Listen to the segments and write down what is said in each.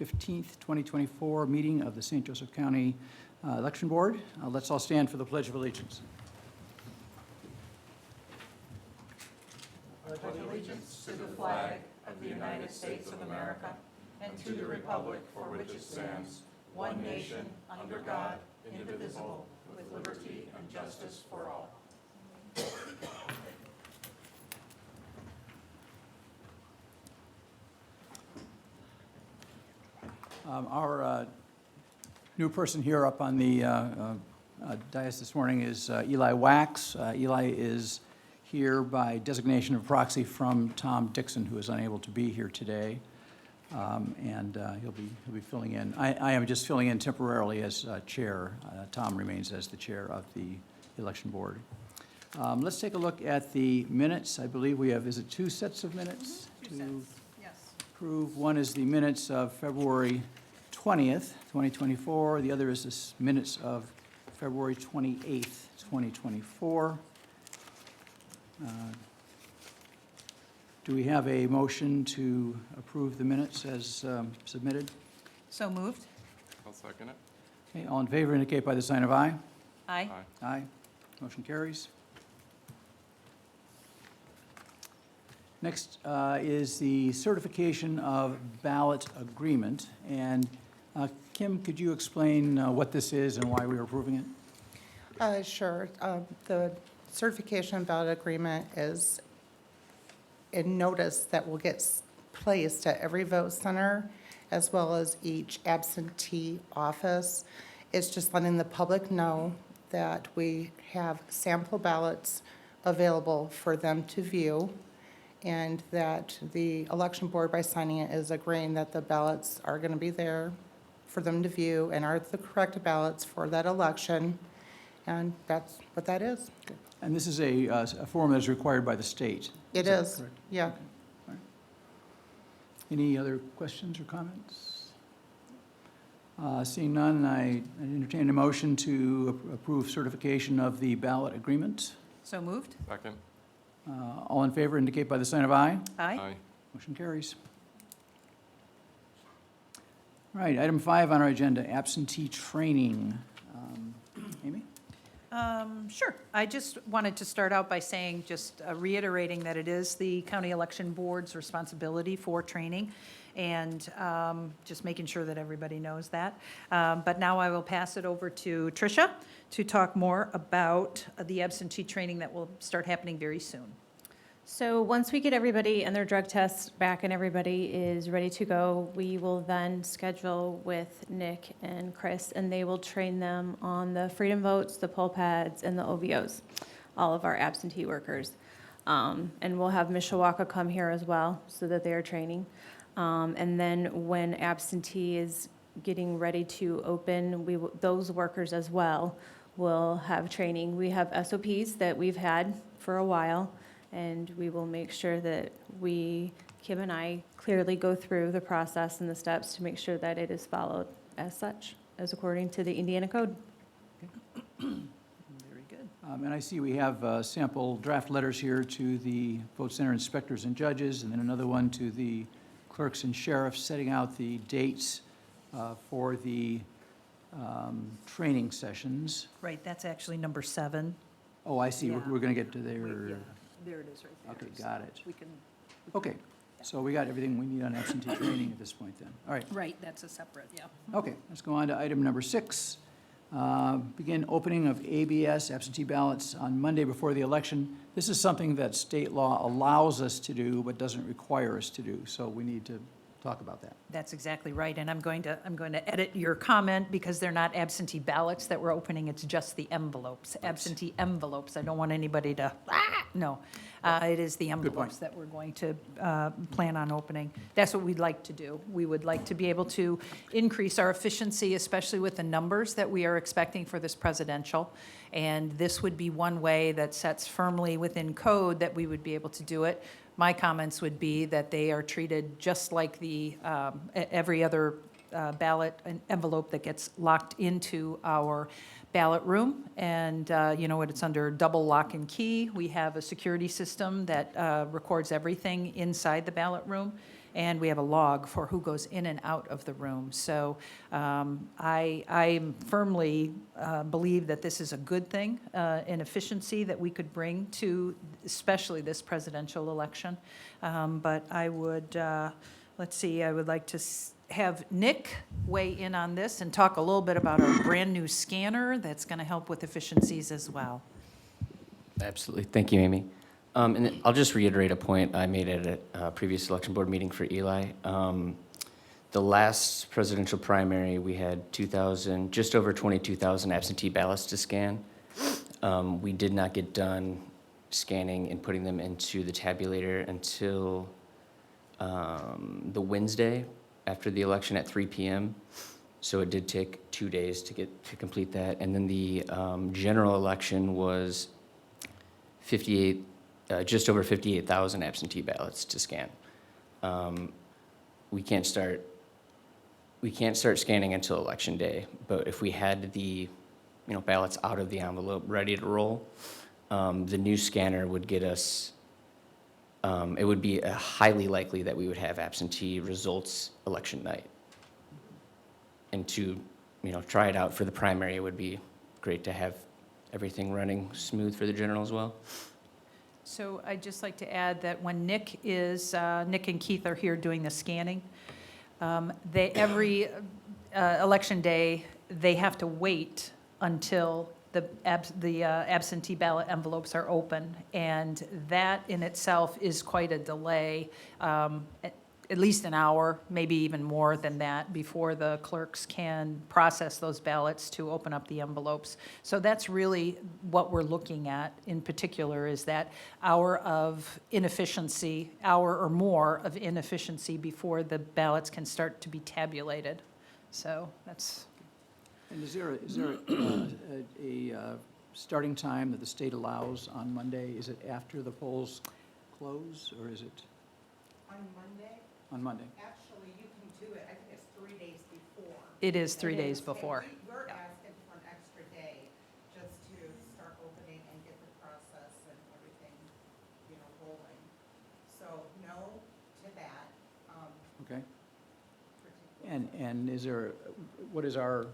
15th, 2024 meeting of the St. Joseph County Election Board. Let's all stand for the Pledge of Allegiance. I pledge allegiance to the flag of the United States of America and to the republic for which it stands, one nation, under God, indivisible, with liberty and justice for all. Our new person here up on the dais this morning is Eli Wax. Eli is here by designation of proxy from Tom Dixon, who is unable to be here today, and he'll be filling in. I am just filling in temporarily as chair. Tom remains as the chair of the election board. Let's take a look at the minutes. I believe we have, is it two sets of minutes? Two sets, yes. Approve. One is the minutes of February 20th, 2024. The other is the minutes of February 28th, 2024. Do we have a motion to approve the minutes as submitted? So moved. I'll second it. Okay, all in favor indicate by the sign of aye. Aye. Aye. Motion carries. Next is the certification of ballot agreement. And Kim, could you explain what this is and why we are approving it? Sure. The certification ballot agreement is a notice that will get placed at every vote center as well as each absentee office. It's just letting the public know that we have sample ballots available for them to view, and that the election board, by signing it, is agreeing that the ballots are going to be there for them to view and are the correct ballots for that election. And that's what that is. And this is a form that is required by the state. It that is, correct? yeah. All right. Any other questions or comments? Seeing none, I entertain a motion to approve certification of the ballot agreement. So moved. Second. All in favor indicate by the sign of aye. Aye. Motion carries. All right, item 5 on our agenda, absentee training. Amy? Sure. I just wanted to start out by saying, just reiterating that it is the county election board's responsibility for training, and just making sure that everybody knows that. But now I will pass it over to Tricia to talk more about the absentee training that will start happening very soon. So once we get everybody and their drug tests back and everybody is ready to go, we will then schedule with Nick and Chris, and they will train them on the freedom votes, the poll pads, and the OVOs, all of our absentee workers. And we'll have Mishawaka come here as well so that they are training. And then when absentee is getting ready to open, those workers as well will have training. We have SOPs that we've had for a while, and we will make sure that Kim and I clearly go through the process and the steps to make sure that it is followed as such, as according to the Indiana Code. Very good. And I see we have sample draft letters here to the vote center inspectors and judges, and then another one to the clerks and sheriffs, setting out the dates for the training sessions. Right, that's actually number 7. Oh, I see, Yeah. we're going to get to there. Yeah, there it is right there. Okay, got it. We can, Okay, so we got everything we need on absentee training at this point then. All right, right, that's a separate, yeah. okay, let's go on to item number 6. Begin opening of ABS, absentee ballots, on Monday before the election. This is something that state law allows us to do but doesn't require us to do, so we need to talk about that. That's exactly right, and I'm going to edit your comment because they're not absentee ballots that we're opening, it's just the envelopes, absentee envelopes. I don't want anybody to, no. It is the envelopes that we're going to plan on opening. That's what we'd like to do. We would like to be able to increase our efficiency, especially with the numbers that we are expecting for this presidential. And this would be one way that sets firmly within code that we would be able to do it. My comments would be that they are treated just like the every other ballot envelope that gets locked into our ballot room. And you know what, it's under double lock and key. We have a security system that records everything inside the ballot room. and we have a log for who goes in and out of the room. So I firmly believe that this is a good thing, an efficiency that we could bring to especially this presidential election. But I would, let's see, I would like to have Nick weigh in on this and talk a little bit about our brand-new scanner that's going to help with efficiencies as well. Absolutely. Thank you, Amy. And I'll just reiterate a point I made at a previous election board meeting for Eli. The last presidential primary, we had just over 22,000 absentee ballots to scan. We did not get done scanning and putting them into the tabulator until the Wednesday after the election at 3 p.m. So it did take 2 days to complete that. And then the general election was just over 58,000 absentee ballots to scan. We can't start scanning until Election Day, but if we had the ballots out of the envelope ready to roll, the new scanner would get us, it would be highly likely that we would have absentee results election night. And to try it out for the primary, it would be great to have everything running smooth for the general as well. So I'd just like to add that when Nick and Keith are here doing the scanning, every election day, they have to wait until the absentee ballot envelopes are open, and that in itself is quite a delay, at least an hour, maybe even more than that, before the clerks can process those ballots to open up the envelopes. So that's really what we're looking at in particular, is that hour of inefficiency, hour or more of inefficiency before the ballots can start to be tabulated. So that's... And is there a starting time that the state allows on Monday? Is it after the polls close, or is it On Monday, on Monday? actually, you can do it, I think it's 3 days before. It is 3 It days is, and before. We're Yeah. asking for an extra day just to start opening and get the process and everything, rolling. So no to that. Okay. particularly. And what is our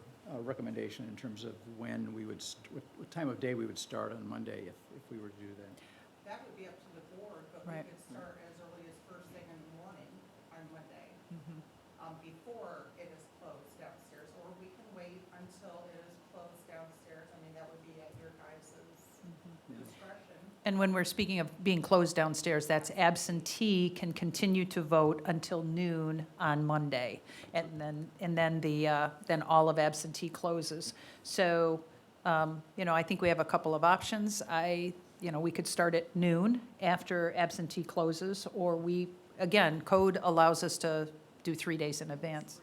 recommendation in terms of when we would, what time of day we would start on Monday if we were to do that? That would be up to the board, but we Right. could start as early as first thing in the morning on Monday, Mhm. before it is closed downstairs, or we can wait until it is closed downstairs. I mean, that would be at your guys' Mm-hmm. discretion. And when we're speaking of being closed downstairs, that's absentee can continue to vote until noon on Monday. And then all of absentee closes. So, I think we have a couple of options. We could start at noon after absentee closes, or again, code allows us to do 3 days in advance.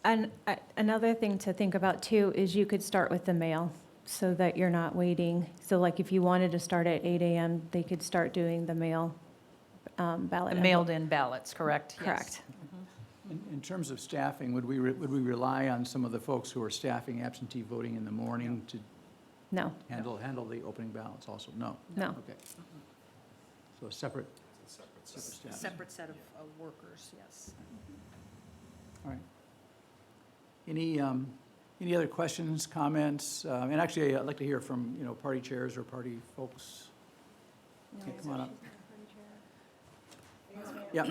And another thing to think about too is you could start with the mail so that you're not waiting. So like if you wanted to start at 8 a.m., they could start doing the mail ballot. The mailed-in ballots, correct? Yes. Correct. In terms of staffing, would we rely on some of the folks who are staffing absentee voting in the morning to No, handle the opening ballots also? No? no. Okay. So a separate staff. Separate set of workers, yes. All right. Any other questions, comments? And actually, I'd like to hear from, party chairs or party folks. Okay, come on up. Yep,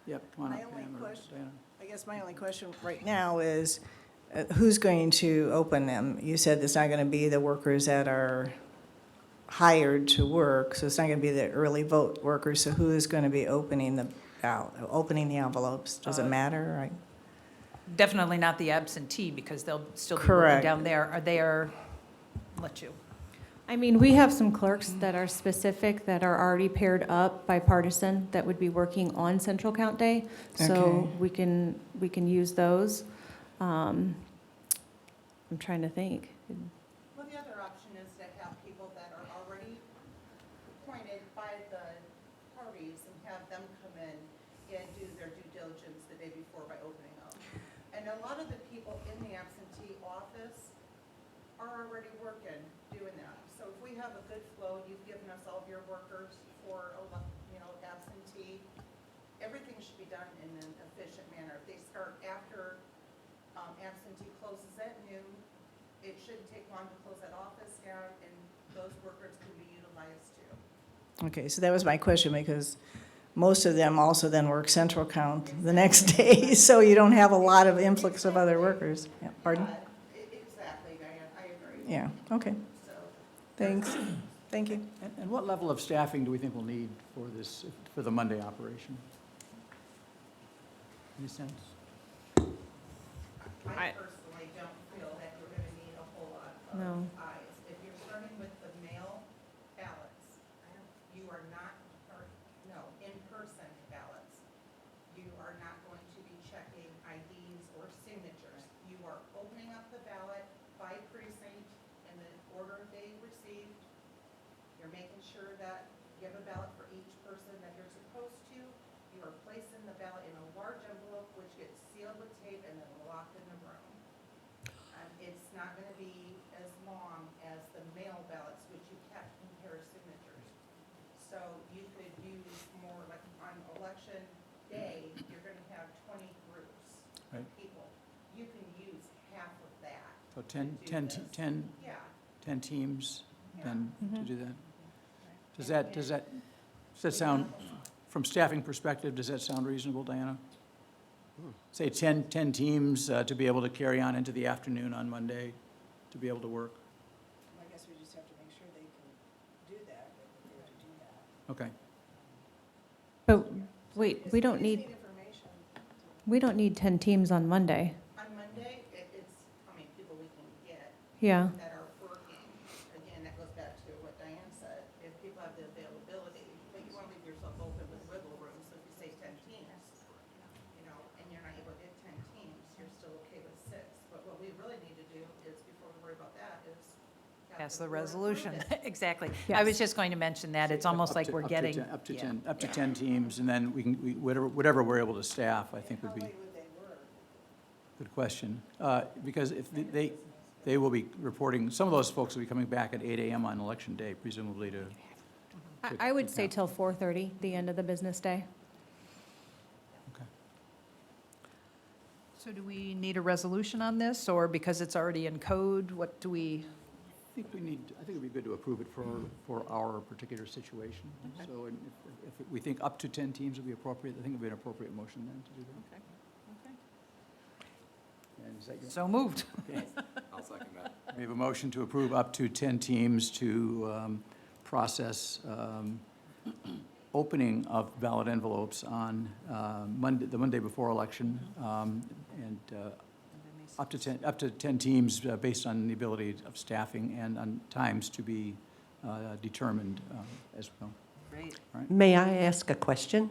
yep, come on up. My only Pam or question- Diana. I guess my only question right now is, who's going to open them? You said it's not going to be the workers that are hired to work, so it's not going to be the early vote workers, so who is going to be opening the envelopes? Does it matter, right? Definitely not the absentee, because they'll still be working Correct. down there. Let you. I mean, we have some clerks that are specific, that are already paired up bipartisan, that would be working on central count day. So Okay. we can use those. I'm trying to think. Well, the other option is to have people that are already appointed by the parties and have them come in and do their due diligence the day before by opening up. And a lot of the people in the absentee office are already working, doing that. So if we have a good flow, you've given us all of your workers for, absentee, everything should be done in an efficient manner. If they start after absentee closes at noon, it shouldn't take long to close that office down, and those workers can be utilized too. Okay, so that was my question, because most of them also then work central count the next day, so you don't have a lot of influx of other workers. Yeah, pardon? Exactly, Diane, I agree. Yeah, okay, So, thanks. Thank you. And what level of staffing do we think we'll need for this, for the Monday operation? Any sense? I personally don't feel that you're gonna need a whole lot No. of eyes. If you're starting with the mail ballots, you are not, or, no, in-person ballots, you are not going to be checking IDs or signatures. You are opening up the ballot by precinct in the order they received. You're making sure that you have a ballot for each person that you're supposed to. You are placing the ballot in a large envelope, which gets sealed with tape and then locked in the room. It's not gonna be as long as the mail ballots, which you can't compare signatures. So you could use more, like on election day, you're gonna have 20 groups of Right. people. You can use half of that. So to do this. 10 Yeah. teams Yeah. then to do that? Does that sound, from staffing perspective, does that sound reasonable, Diana? Say 10 teams to be able to carry on into the afternoon on Monday, to be able to work? I guess we just have to make sure they can do that, if they have to do that. Okay. But wait, we don't need, information. we don't need 10 teams on Monday. On Monday, it's how many people we can get Yeah, that are working. Again, that goes back to what Diane said, if people have the availability, but you want to leave yourself open with wiggle room, so if you say 10 teams, you know, and you're not able to get 10 teams, you're still okay with 6. But what we really need to do is, before we worry about that, is have Pass the board approve resolution, it. exactly. I was Yes. just going to mention that, it's Up almost like to- we're up to getting. 10 Up to yeah. 10, up to 10 teams, and then whatever we're able to staff, I think would be, How late would they work? good question. Because if they will be reporting, some of those folks will be coming back at 8 AM on election day, presumably to, I would say till 4:30, the end of the business day. okay. So do we need a resolution on this, or because it's already in code, what do we? I think it'd be good to approve it for our particular situation. So and if we think up to 10 teams would be appropriate, I think it'd be an appropriate motion then to do that. And is that your? So moved. I'll second that. We have a motion to approve up to 10 teams to process opening of ballot envelopes on Monday, the Monday before election, and up to 10 teams based on the ability of staffing and on times to be determined as well. Great. May I ask a question?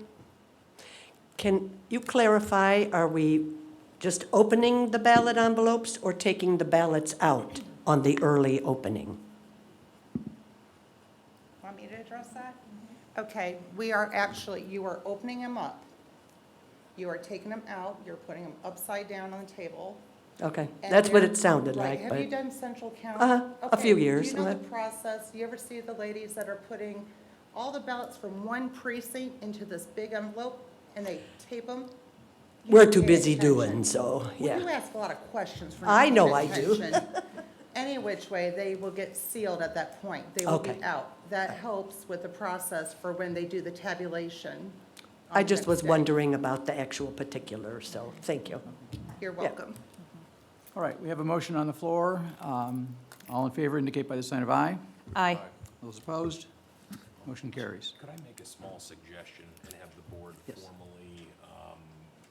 Can you clarify, are we just opening the ballot envelopes or taking the ballots out on the early opening? Want me to address that? Okay, we are actually, you are opening them up. You are taking them out, you're putting them upside down on the table. Okay, and that's what they're- it sounded right. like, Have you but, done central count? a few Okay, years. Do you know the process? Do you ever see the ladies that are putting all the ballots from one precinct into this big envelope and they tape them? You we're don't too pay busy attention. doing, so, Well, you yeah. ask a lot of questions for I not know paying I do. attention. Any which way, they will get sealed at that point. They will be Okay. out. That helps with the process for when they do the tabulation. I on just next was day. wondering about the actual particulars, so, thank you. You're welcome. All right, we have a motion on the floor. All in favor indicate by the sign of aye. Aye. Those opposed? Motion carries. Could I make a small suggestion and have the board Yes. formally,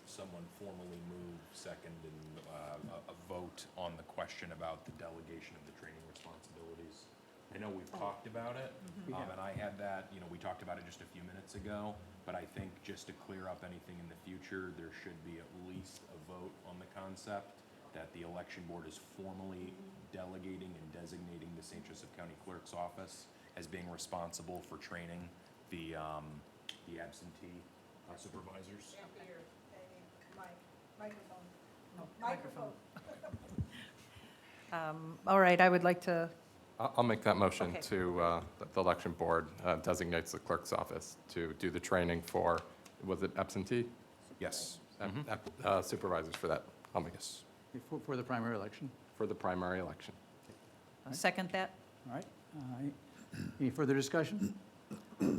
someone formally move second and a vote on the question about the delegation of the training responsibilities? I know we've talked about it, We have. and I had that, we talked about it just a few minutes ago, but I think just to clear up anything in the future, there should be at least a vote on the concept that the election board is formally delegating and designating the St. Joseph County Clerk's Office as being responsible for training the absentee supervisors. All right, I would like to, I'll make that motion Okay. to, that the election board designates the clerk's office to do the training for was it absentee? Yes. Supervisors for that, yes, For the primary election? for the primary election. Second that? All right. Any further discussion?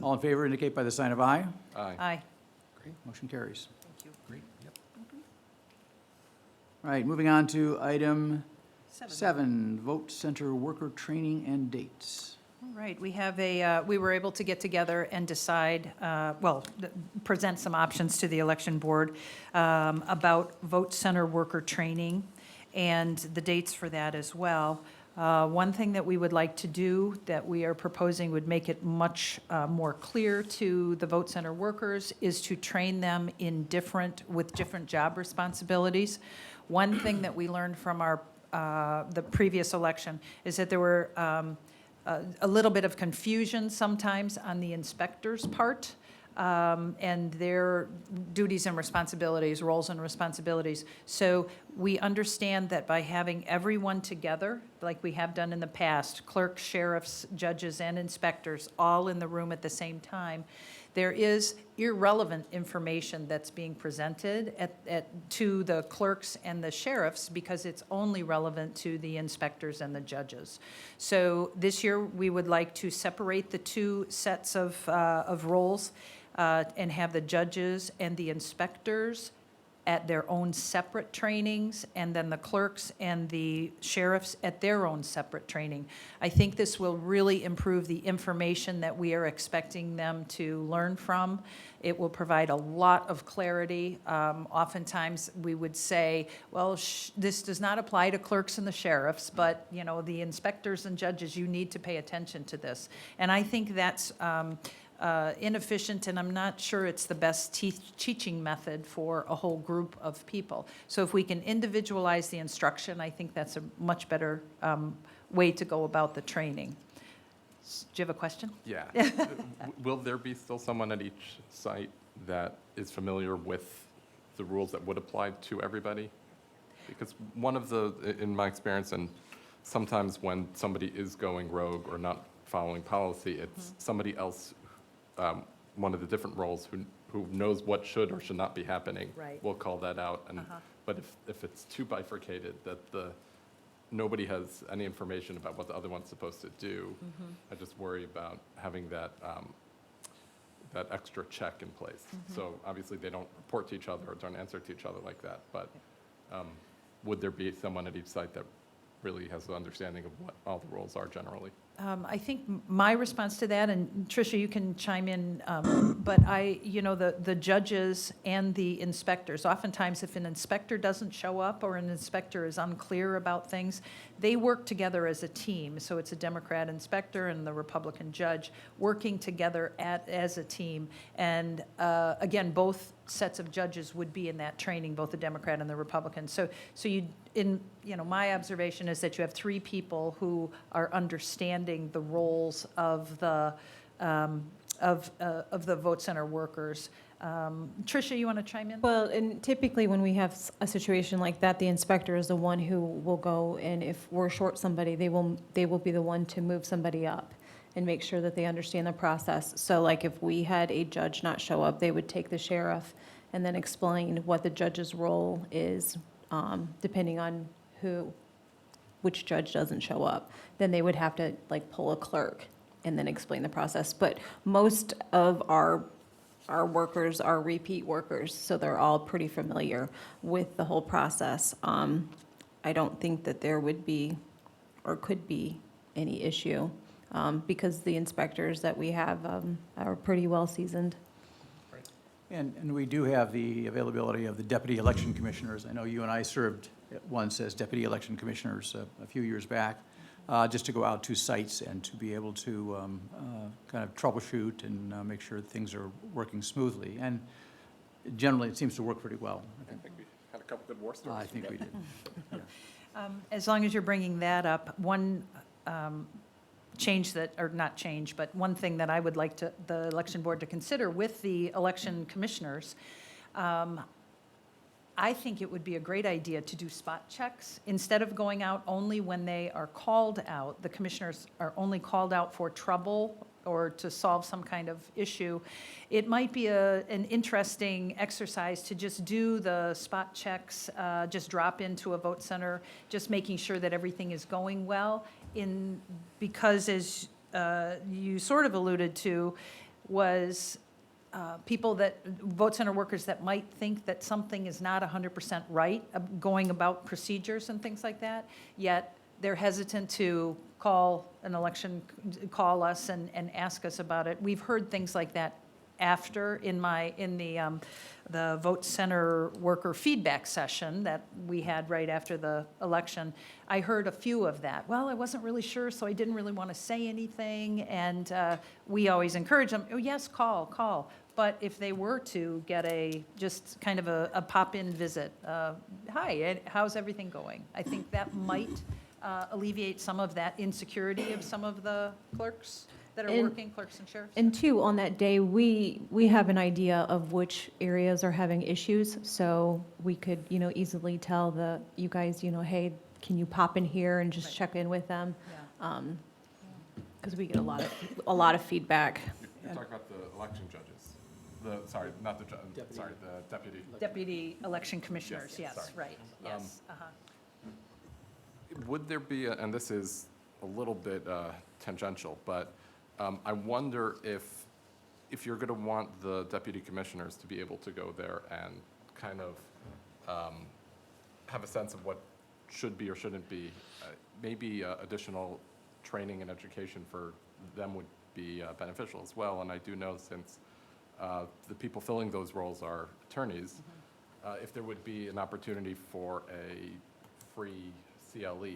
All in favor indicate by the sign of aye. Aye. Aye. Motion carries. Thank you. Great, yep. All right, moving on to item 7, vote center worker training and dates. All right, we have we were able to get together and decide, present some options to the election board about vote center worker training and the dates for that as well. One thing that we would like to do that we are proposing would make it much more clear to the vote center workers is to train them with different job responsibilities. One thing that we learned from the previous election is that there were a little bit of confusion sometimes on the inspector's part, and their duties and responsibilities, roles and responsibilities. So we understand that by having everyone together, like we have done in the past, clerks, sheriffs, judges, and inspectors, all in the room at the same time, there is irrelevant information that's being presented to the clerks and the sheriffs because it's only relevant to the inspectors and the judges. So this year, we would like to separate the two sets of roles and have the judges and the inspectors at their own separate trainings, and then the clerks and the sheriffs at their own separate training. I think this will really improve the information that we are expecting them to learn from. It will provide a lot of clarity. Oftentimes, we would say, well, this does not apply to clerks and the sheriffs, but, the inspectors and judges, you need to pay attention to this. And I think that's inefficient, and I'm not sure it's the best teaching method for a whole group of people. So if we can individualize the instruction, I think that's a much better way to go about the training. Do you have a question? Yeah. Will there be still someone at each site that is familiar with the rules that would apply to everybody? Because one of in my experience, and sometimes when somebody is going rogue or not following policy, it's somebody else, one of the different roles who knows what should or should not be happening. Right. Will call that out. But if it's too bifurcated, that nobody has any information about what the other one's supposed to do, I just worry about having that extra check in place. So obviously, they don't report to each other or don't answer to each other like that. But would there be someone at each site that really has the understanding of what all the roles are generally? I think my response to that, and Tricia, you can chime in, but the judges and the inspectors, oftentimes if an inspector doesn't show up or an inspector is unclear about things, they work together as a team. So it's a Democrat inspector and the Republican judge working together as a team. And again, both sets of judges would be in that training, both the Democrat and the Republican. So my observation is that you have 3 people who are understanding the roles of the vote center workers. Tricia, you want to chime in? Well, and typically when we have a situation like that, the inspector is the one who will go, and if we're short somebody, they will be the one to move somebody up and make sure that they understand the process. So like if we had a judge not show up, they would take the sheriff and then explain what the judge's role is, depending on which judge doesn't show up. Then they would have to pull a clerk and then explain the process. But most of our workers are repeat workers, so they're all pretty familiar with the whole process. I don't think that there would be or could be any issue because the inspectors that we have are pretty well seasoned. And we do have the availability of the deputy election commissioners. I know you and I served once as deputy election commissioners a few years back, just to go out to sites and to be able to kind of troubleshoot and make sure things are working smoothly. And generally, it seems to work pretty well. I think we had a couple good war stories. I think we did. Yeah. As long as you're bringing that up, one change that, or not change, but one thing that I would like the election board to consider with the election commissioners, I think it would be a great idea to do spot checks. Instead of going out only when they are called out, the commissioners are only called out for trouble or to solve some kind of issue, it might be an interesting exercise to just do the spot checks, just drop into a vote center, just making sure that everything is going well because as you sort of alluded to, was people vote center workers that might think that something is not 100% right, going about procedures and things like that, yet they're hesitant to call us and ask us about it. We've heard things like that after in the vote center worker feedback session that we had right after the election. I heard a few of that. Well, I wasn't really sure, so I didn't really want to say anything. And we always encourage them, oh, yes, call. But if they were to get just kind of a pop-in visit, hi, how's everything going? I think that might alleviate some of that insecurity of some of the clerks that are And- working, clerks and sheriffs. And two, on that day, we have an idea of which areas are having issues, so we could, easily tell you guys, hey, can you pop in here and just Right. check in with them? Yeah. Because we get a lot of feedback. You're talking about the election judges. Sorry, not the judge, sorry, the deputy. Deputy election commissioners, Yes, yes, sorry. right, yes. Would there be, and this is a little bit tangential, but I wonder if you're going to want the deputy commissioners to be able to go there and kind of have a sense of what should be or shouldn't be, maybe additional training and education for them would be beneficial as well. And I do know, since the people filling those roles are attorneys, if there would be an opportunity for a free CLE,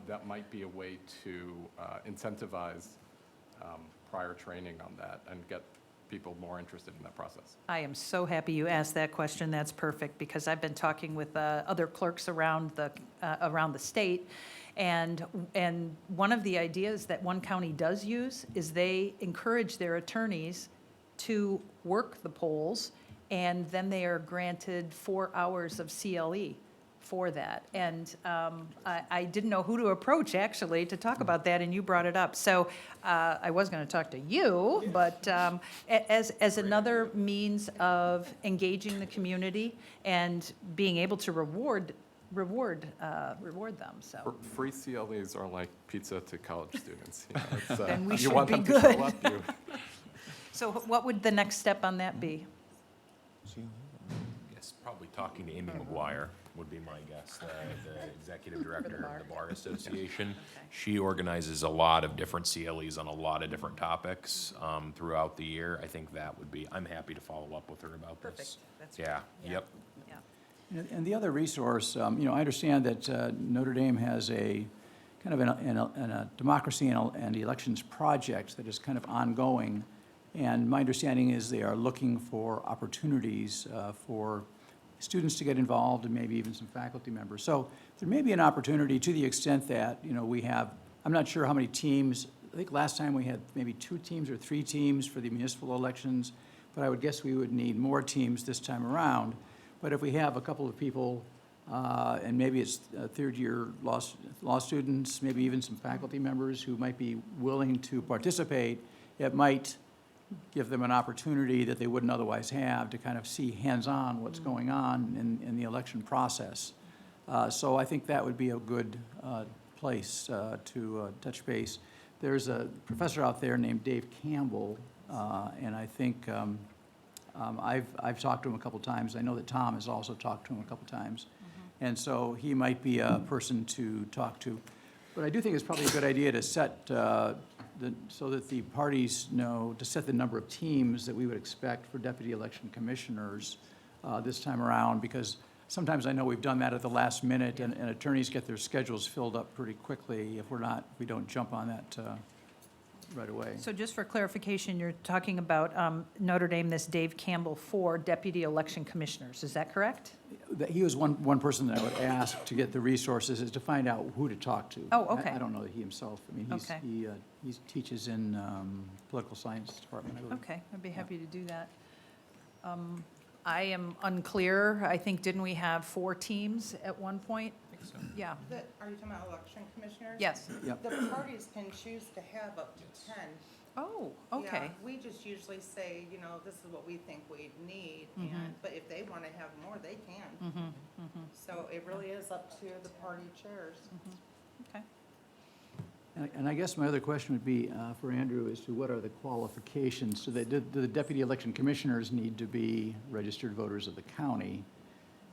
that might be a way to incentivize prior training on that and get people more interested in that process. I am so happy you asked that question. That's perfect, because I've been talking with other clerks around the state, and one of the ideas that one county does use is they encourage their attorneys to work the polls, and then they are granted 4 hours of CLE for that. And I didn't know who to approach, actually, to talk about that, and you brought it up. So I was going to talk to you, but as another means of engaging the community and being able to reward them, so. Free CLEs are like pizza to college students. It's, Then we you should want be them to show good. up, you- So what would the next step on that be? Yes, probably talking to Amy McGuire would be my guess, the executive director of the Bar Association. She organizes a lot of different CLEs on a lot of different topics throughout the year. I think that would be, I'm happy to follow up with her about this. Perfect. That's Yeah, great. yep. Yeah. And the other resource, I understand that Notre Dame has a kind of a democracy and elections project that is kind of ongoing. And my understanding is they are looking for opportunities for students to get involved and maybe even some faculty members. So there may be an opportunity, to the extent that, we have, I'm not sure how many teams, I think last time we had maybe 2 teams or 3 teams for the municipal elections, but I would guess we would need more teams this time around. But if we have a couple of people, and maybe it's third-year law students, maybe even some faculty members who might be willing to participate, it might give them an opportunity that they wouldn't otherwise have to kind of see hands-on what's going on in the election process. So I think that would be a good place to touch base. There's a professor out there named Dave Campbell, and I think I've talked to him a couple times. I know that Tom has also talked to him a couple times. And so he might be a person to talk to. But I do think it's probably a good idea to set, so that the parties know, to set the number of teams that we would expect for deputy election commissioners this time around, because sometimes I know we've done that at the last minute, and attorneys get their schedules filled up pretty quickly if we don't jump on that right away. So just for clarification, you're talking about Notre Dame, this Dave Campbell, for deputy election commissioners, is that correct? He was one person that I would ask to get the resources, is to find out who to talk to. Oh, okay. I don't know that he himself, I mean, Okay. he teaches in political science department, I believe. Okay, I'd be happy to do that. I am unclear, I think, didn't we have 4 teams at one point? Yeah, Are you talking about election commissioners? yes. Yep. The parties can choose to have up to 10. Oh, Yeah, okay. we just usually say, you know, this is what we think we need, Mm-hmm. but if they want to have more, they can. So it really is up to the party chairs. Okay. And I guess my other question would be for Andrew as to what are the qualifications? So do the deputy election commissioners need to be registered voters of the county?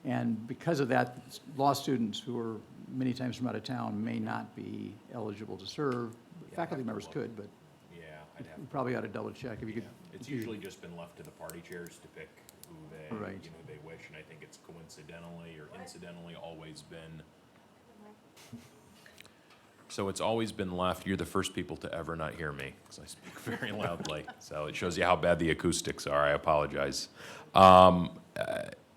And because of that, law students who are many times from out of town may not be eligible to serve. Faculty members could, but Yeah, I'd have, we probably ought to double check if you could. it's usually just been left to the party chairs to pick who they, Right. you know, they wish, and I think it's coincidentally or incidentally always been. So it's always been left, you're the first people to ever not hear me, because I speak very loudly. So it shows you how bad the acoustics are, I apologize.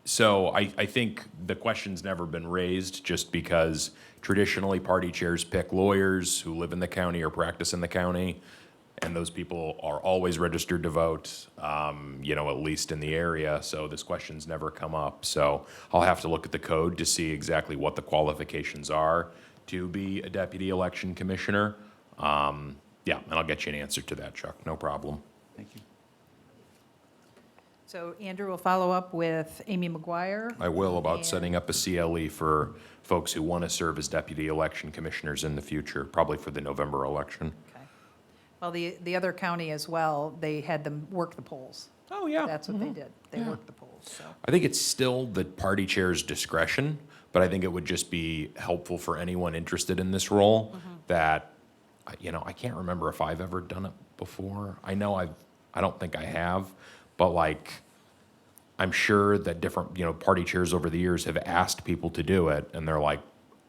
So I think the question's never been raised, just because traditionally party chairs pick lawyers who live in the county or practice in the county, and those people are always registered to vote, you know, at least in the area, so this question's never come up. So I'll have to look at the code to see exactly what the qualifications are to be a deputy election commissioner. Yeah, and I'll get you an answer to that, Chuck, no problem. Thank you. So Andrew will follow up with Amy McGuire. I will, about And- setting up a CLE for folks who want to serve as deputy election commissioners in the future, probably for the November election. Okay. Well, the other county as well, they had them work the polls. Oh, yeah. That's what they did. They worked the polls, so. I think it's still the party chair's discretion, but I think it would just be helpful for anyone interested in this role that, you know, I can't remember if I've ever done it before. I don't think I have, but like, I'm sure that different, you know, party chairs over the years have asked people to do it, and they're like,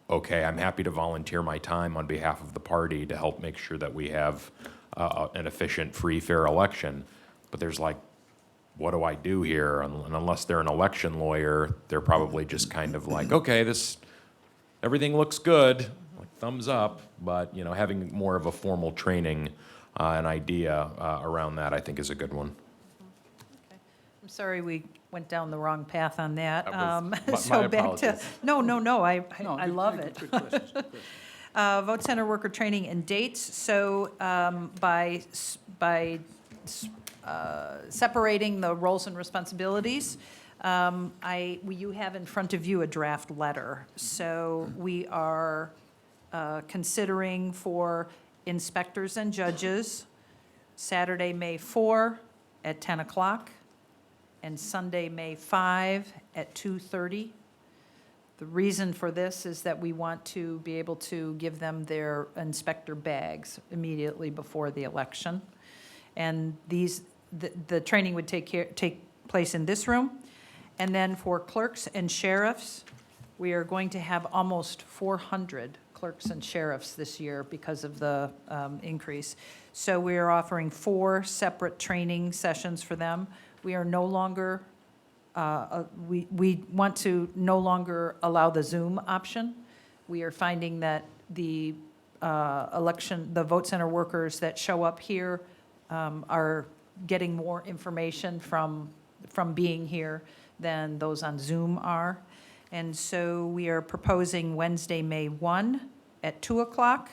okay, I'm happy to volunteer my time on behalf of the party to help make sure that we have an efficient, free, fair election. But there's like, what do I do here? And unless they're an election lawyer, they're probably just kind of like, okay, everything looks good, like thumbs up, but, you know, having more of a formal training, an idea around that, I think is a good one. I'm sorry we went down the wrong path on that. That was my So back to, apologies. no, I No, I good- love good- it. good questions, good questions. Vote center worker training and dates. So by separating the roles and responsibilities, you have in front of you a draft letter. So we are considering for inspectors and judges, Saturday, May 4 at 10 o'clock, and Sunday, May 5 at 2:30. The reason for this is that we want to be able to give them their inspector bags immediately before the election. And the training would take place in this room. And then for clerks and sheriffs, we are going to have almost 400 clerks and sheriffs this year because of the increase. So we are offering 4 separate training sessions for them. We are no longer we want to no longer allow the Zoom option. We are finding that the the vote center workers that show up here are getting more information from being here than those on Zoom are. And so we are proposing Wednesday, May 1 at 2 o'clock,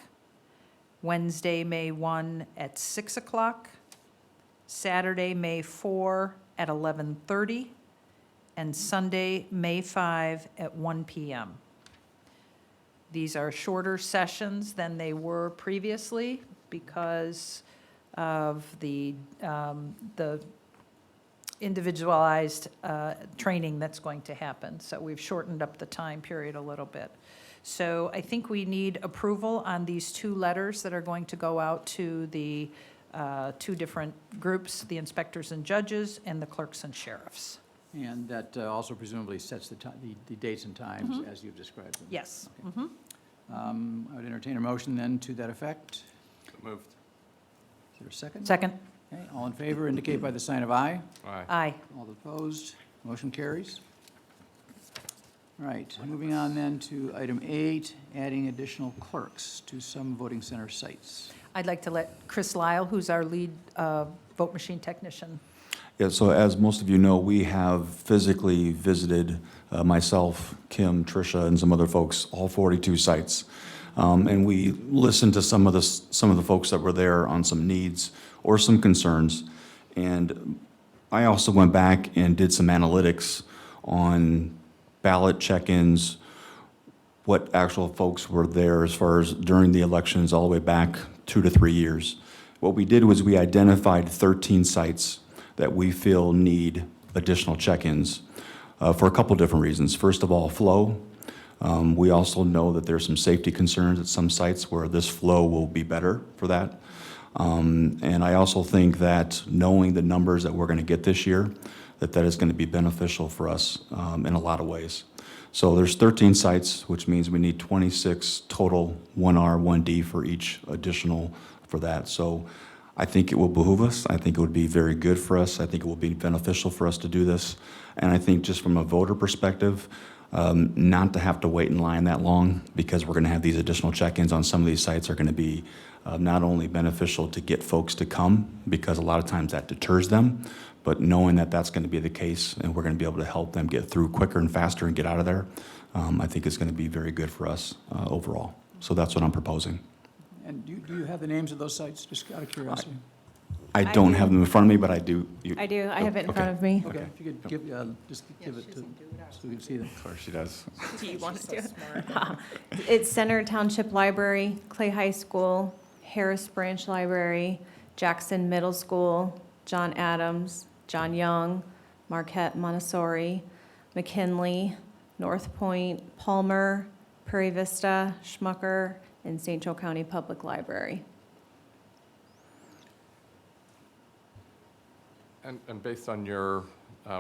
Wednesday, May 1 at 6 o'clock, Saturday, May 4 at 11:30, and Sunday, May 5 at 1 p.m. These are shorter sessions than they were previously because of the individualized training that's going to happen. So we've shortened up the time period a little bit. So I think we need approval on these 2 letters that are going to go out to the 2 different groups, the inspectors and judges and the clerks and sheriffs. And that also presumably sets the dates and times as you've described them. Yes. Okay. I would entertain a motion then to that effect. Moved. Is there a second? Second. Okay, all in favor indicate by the sign of aye. Aye. Aye. All opposed, motion carries. All right, moving on then to item 8, adding additional clerks to some voting center sites. I'd like to let Chris Lyle, who's our lead vote machine technician, Yeah, so as most of you know, we have physically visited, myself, Kim, Tricia, and some other folks, all 42 sites. And we listened to some of the folks that were there on some needs or some concerns. And I also went back and did some analytics on ballot check-ins, what actual folks were there as far as during the elections all the way back 2 to 3 years. What we did was we identified 13 sites that we feel need additional check-ins for a couple different reasons. First of all, flow. We also know that there's some safety concerns at some sites where this flow will be better for that. And I also think that knowing the numbers that we're going to get this year, that is going to be beneficial for us in a lot of ways. So there's 13 sites, which means we need 26 total 1R, 1D for each additional for that. So I think it will behoove us. I think it would be very good for us. I think it will be beneficial for us to do this. And I think just from a voter perspective, not to have to wait in line that long, because we're going to have these additional check-ins on some of these sites are going to be not only beneficial to get folks to come, because a lot of times that deters them, but knowing that that's going to be the case and we're going to be able to help them get through quicker and faster and get out of there, I think it's going to be very good for us overall. So that's what I'm proposing. And do you have the names of those sites, just out of curiosity? I don't have them in front of me, but I do. I do, I have it in Okay. front of me. Okay, if you could give, just give it to, so we can see them. Of course she does. Do you want to do it? It's Center Township Library, Clay High School, Harris Branch Library, Jackson Middle School, John Adams, John Young, Marquette Montessori, McKinley, North Point, Palmer, Prairie Vista, Schmucker, and St. Joe County Public Library. And based on your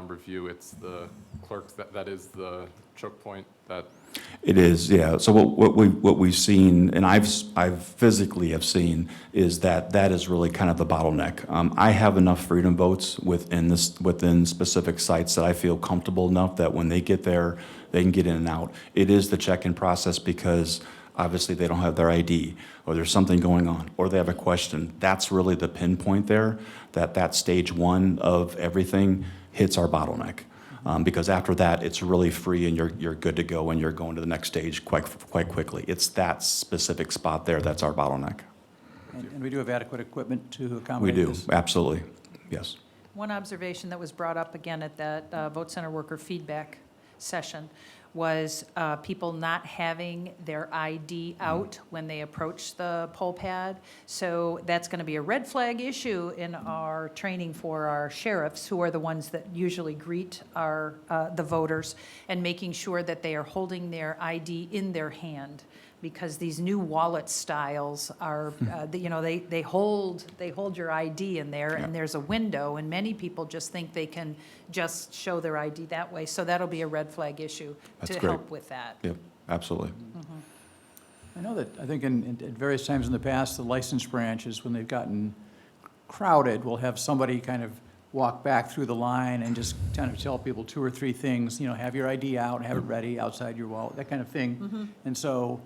review, it's the clerks, that is the choke point that, It is, yeah. So what we've seen, and I've physically have seen, is that is really kind of the bottleneck. I have enough freedom votes within specific sites that I feel comfortable enough that when they get there, they can get in and out. It is the check-in process because obviously they don't have their ID, or there's something going on, or they have a question. That's really the pinpoint there, that stage one of everything hits our bottleneck. Because after that, it's really free and you're good to go and you're going to the next stage quite quickly. It's that specific spot there that's our bottleneck. And we do have adequate equipment to We accommodate do, this? absolutely, yes. One observation that was brought up again at that Vote Center worker feedback session was people not having their ID out when they approach the poll pad. So that's going to be a red flag issue in our training for our sheriffs, who are the ones that usually greet the voters, and making sure that they are holding their ID in their hand, because these new wallet styles are, they hold your ID in there, and there's a window, and many people just think they can just show their ID that way. So that'll be a red flag issue That's to great. help with that. Yep, absolutely. I know that, I think at various times in the past, the license branches, when they've gotten crowded, will have somebody kind of walk back through the line and just kind of tell people 2 or 3 things, have your ID out, have it ready outside your wallet, that kind of thing. And so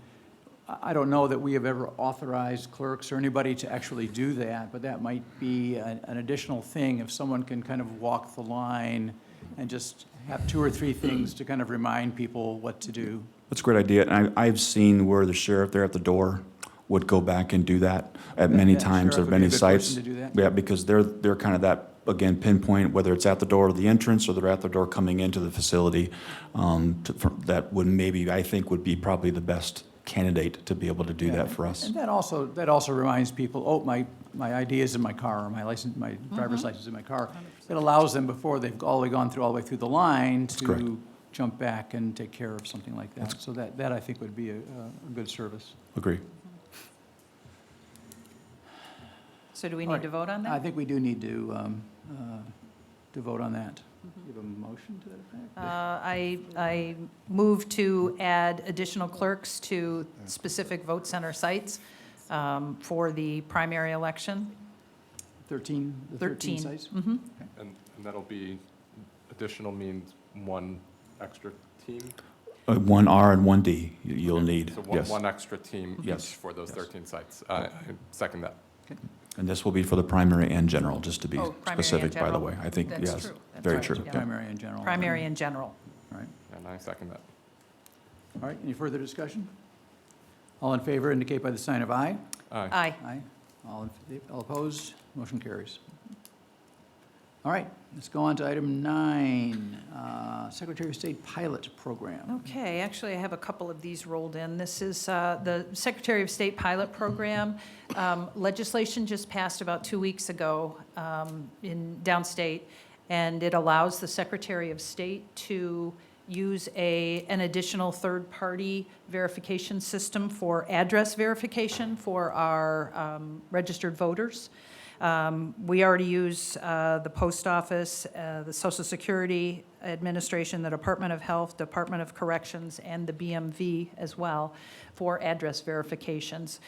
I don't know that we have ever authorized clerks or anybody to actually do that, but that might be an additional thing if someone can kind of walk the line and just have 2 or 3 things to kind of remind people what to do. That's a great idea. And I've seen where the sheriff there at the door would go back and do that at many Yeah, times sheriff at would be a many good sites. person to do that. Yeah, because they're kind of that, again, pinpoint, whether it's at the door of the entrance or they're at the door coming into the facility, that would maybe, I think, would be probably the best candidate to be able to do Yeah, that for us. And that also reminds people, oh, my ID is in my car, or my license, my driver's license is in my car. It allows them, before they've gone all the way through the line, correct. to jump back and take care of something like that. So that I think would be a good service. Agree. So do we All need to vote on I that? think we do need to vote on that. Give a motion to that effect? I move to add additional clerks to specific vote center sites for the primary election. 13, the 13 sites? Mhm. and that'll be, additional means 1 extra team? 1R and 1D you'll need, So yes. one extra team Yes. each for those Yes. 13 sites. I second that. Okay. And this will be for the primary and general, just to be Oh, primary and specific, by the general. way. I think, That's yes, true. That's very right, true. yeah. yeah. Primary and general. Primary and general. Right. And I second that. All right, any further discussion? All in favor indicate by the sign of aye. Aye. Aye. Aye. All opposed? Motion carries. All right, let's go on to item 9, Secretary of State Pilot Program. Okay, actually, I have a couple of these rolled in. This is the Secretary of State Pilot Program. Legislation just passed about 2 weeks ago in downstate, and it allows the Secretary of State to use an additional third-party verification system for address verification for our registered voters. We already use the post office, the Social Security Administration, the Department of Health, Department of Corrections, and the BMV as well for address verifications.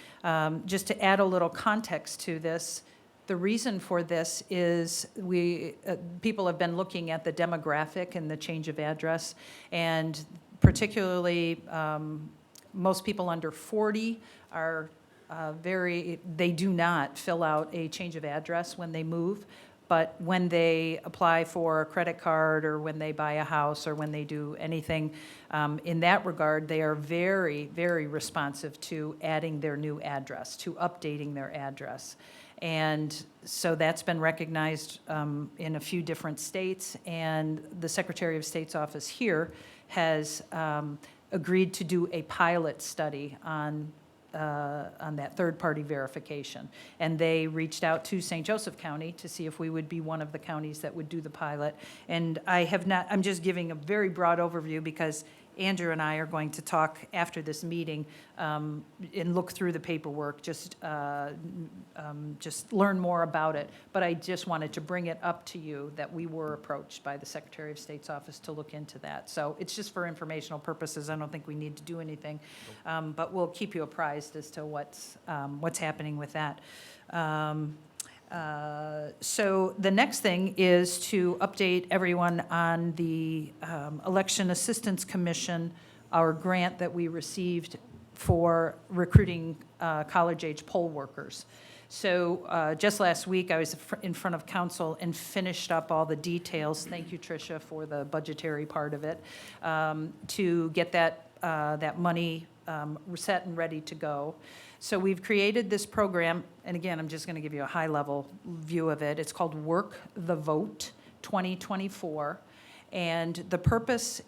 Just to add a little context to this, the reason for this is people have been looking at the demographic and the change of address, and particularly most people under 40 are they do not fill out a change of address when they move, but when they apply for a credit card or when they buy a house or when they do anything in that regard, they are very, very responsive to adding their new address, to updating their address. And so that's been recognized in a few different states, and the Secretary of State's office here has agreed to do a pilot study on that third-party verification. And they reached out to St. Joseph County to see if we would be one of the counties that would do the pilot. And I'm just giving a very broad overview because Andrew and I are going to talk after this meeting and look through the paperwork, just learn more about it. But I just wanted to bring it up to you that we were approached by the Secretary of State's office to look into that. So it's just for informational purposes. I don't think we need to do anything. But we'll keep you apprised as to what's happening with that. So the next thing is to update everyone on the Election Assistance Commission, our grant that we received for recruiting college-age poll workers. So just last week, I was in front of council and finished up all the details. Thank you, Tricia, for the budgetary part of it, to get that money set and ready to go. So we've created this program, and again, I'm just going to give you a high-level view of it. It's called Work the Vote 2024, and the purpose of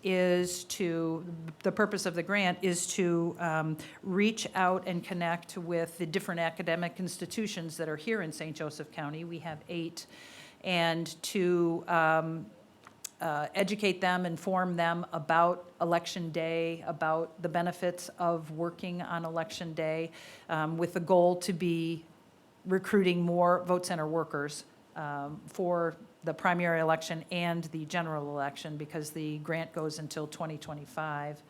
the grant is to reach out and connect with the different academic institutions that are here in St. Joseph County. We have 8, and to educate them, inform them about Election Day, about the benefits of working on Election Day, with the goal to be recruiting more vote center workers for the primary election and the general election, because the grant goes until 2025.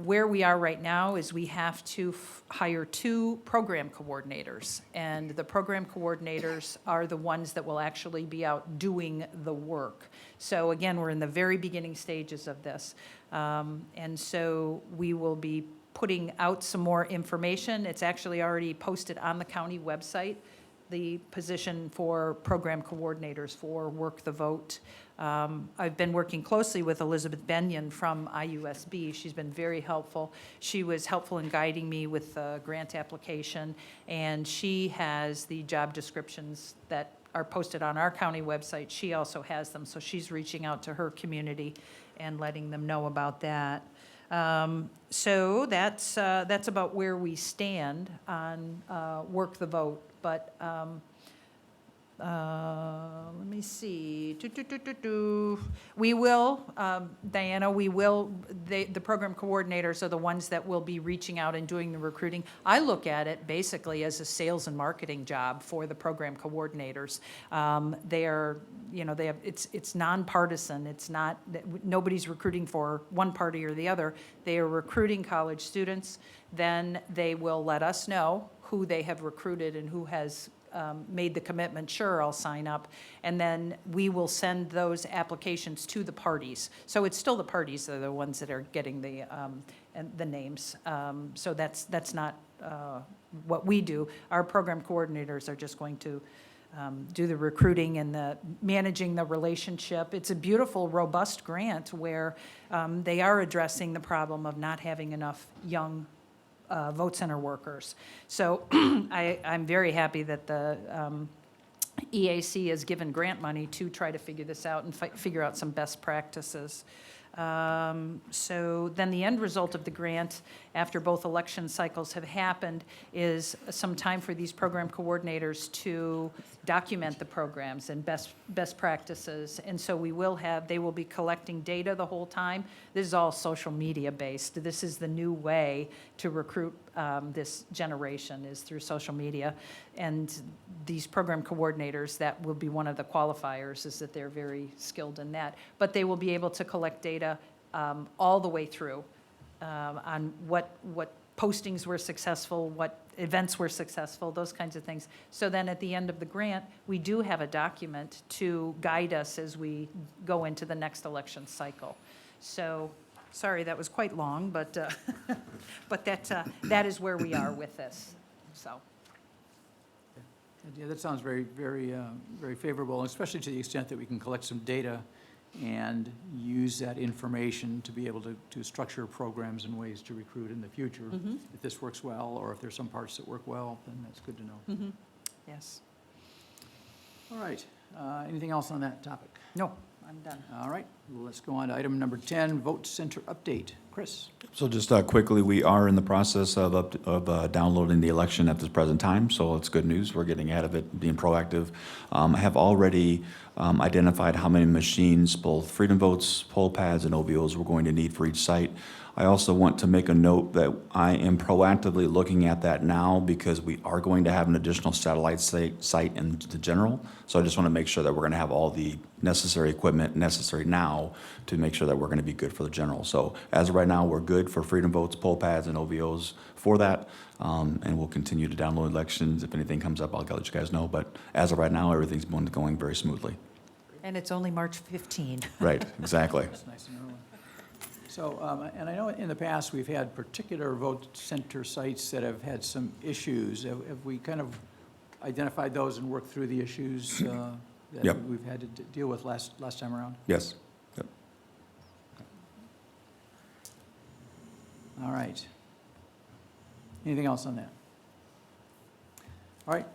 Where we are right now is we have to hire 2 program coordinators, and the program coordinators are the ones that will actually be out doing the work. So again, we're in the very beginning stages of this, and so we will be putting out some more information. It's actually already posted on the county website, the position for program coordinators for Work the Vote. I've been working closely with Elizabeth Benyon from IUSB. She's been very helpful. She was helpful in guiding me with the grant application, and she has the job descriptions that are posted on our county website. She also has them, so she's reaching out to her community and letting them know about that. So that's about where we stand on Work the Vote. But let me see. We will, Diana, the program coordinators are the ones that will be reaching out and doing the recruiting. I look at it basically as a sales and marketing job for the program coordinators. It's nonpartisan. It's not, nobody's recruiting for one party or the other. They are recruiting college students. Then they will let us know who they have recruited and who has made the commitment, sure, I'll sign up, and then we will send those applications to the parties. So it's still the parties that are the ones that are getting the names. So that's not what we do. Our program coordinators are just going to do the recruiting and the managing the relationship. It's a beautiful, robust grant where they are addressing the problem of not having enough young vote center workers. So I'm very happy that the EAC has given grant money to try to figure this out and figure out some best practices. So then the end result of the grant, after both election cycles have happened, is some time for these program coordinators to document the programs and best practices. And so they will be collecting data the whole time. This is all social media based. This is the new way to recruit this generation, is through social media. And these program coordinators, that will be one of the qualifiers, is that they're very skilled in that. But they will be able to collect data all the way through on what postings were successful, what events were successful, those kinds of things. So then at the end of the grant, we do have a document to guide us as we go into the next election cycle. So, sorry, that was quite long, but, but that is where we are with this, so. Yeah, that sounds very, very, very favorable, especially to the extent that we can collect some data and use that information to be able to structure programs and ways to recruit in the future. If this works well, or if there's some parts that work well, then that's good to know. Yes. All right, anything else on that topic? No, I'm done. All right, let's go on to item number 10, vote center update. Chris? So just quickly, we are in the process of downloading the election at this present time, so it's good news. We're getting ahead of it, being proactive. I have already identified how many machines, both Freedom Votes, poll pads, and OVOs we're going to need for each site. I also want to make a note that I am proactively looking at that now because we are going to have an additional satellite site in the general. So I just want to make sure that we're going to have all the necessary equipment necessary now to make sure that we're going to be good for the general. So as of right now, we're good for Freedom Votes, poll pads, and OVOs for that. And we'll continue to download elections. If anything comes up, I'll let you guys know. But as of right now, everything's been going very smoothly. And it's only March 15. Right, exactly. That's nice and early. So, and I know in the past, we've had particular vote center sites that have had some issues. Have we kind of identified those and worked through the issues that Yep. we've had to deal with last time around? Yes. Yep. All right. Anything else on that? All right.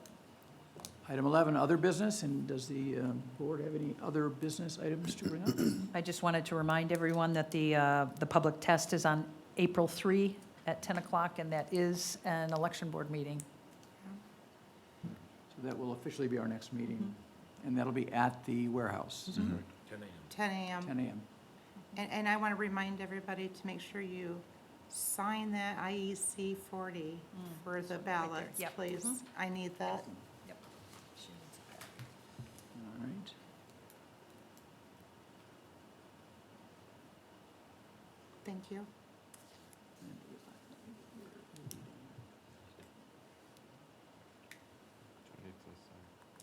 Item 11, other business, and does the board have any other business items to bring up? I just wanted to remind everyone that the public test is on April 3 at 10 o'clock, and that is an election board meeting. So that will officially be our next meeting, and that'll be at the warehouse, 10 a.m. 10 a.m. And I want to remind everybody to make sure you sign that IEC 40 for the ballots, Yep. please. I need that. All right. Thank you.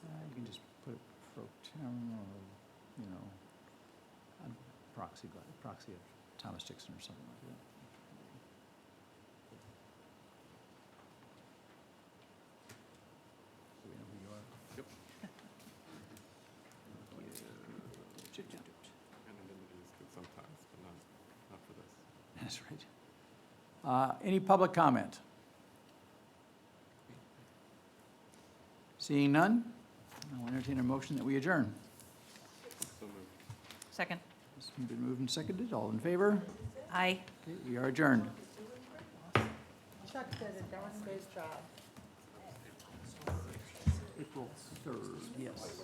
You can just put pro tem or, you know, proxy of Thomas Dixon or something like that. Do we know who you are? Yep. Chit-chat. Anonymity is good sometimes, but not for this. That's right. Any public comment? Seeing none, I'll entertain a motion that we adjourn. So moved. Second. It's been moved and seconded. All in favor? Aye. Okay, we are adjourned. Chuck did a darn good job. April 3rd, yes.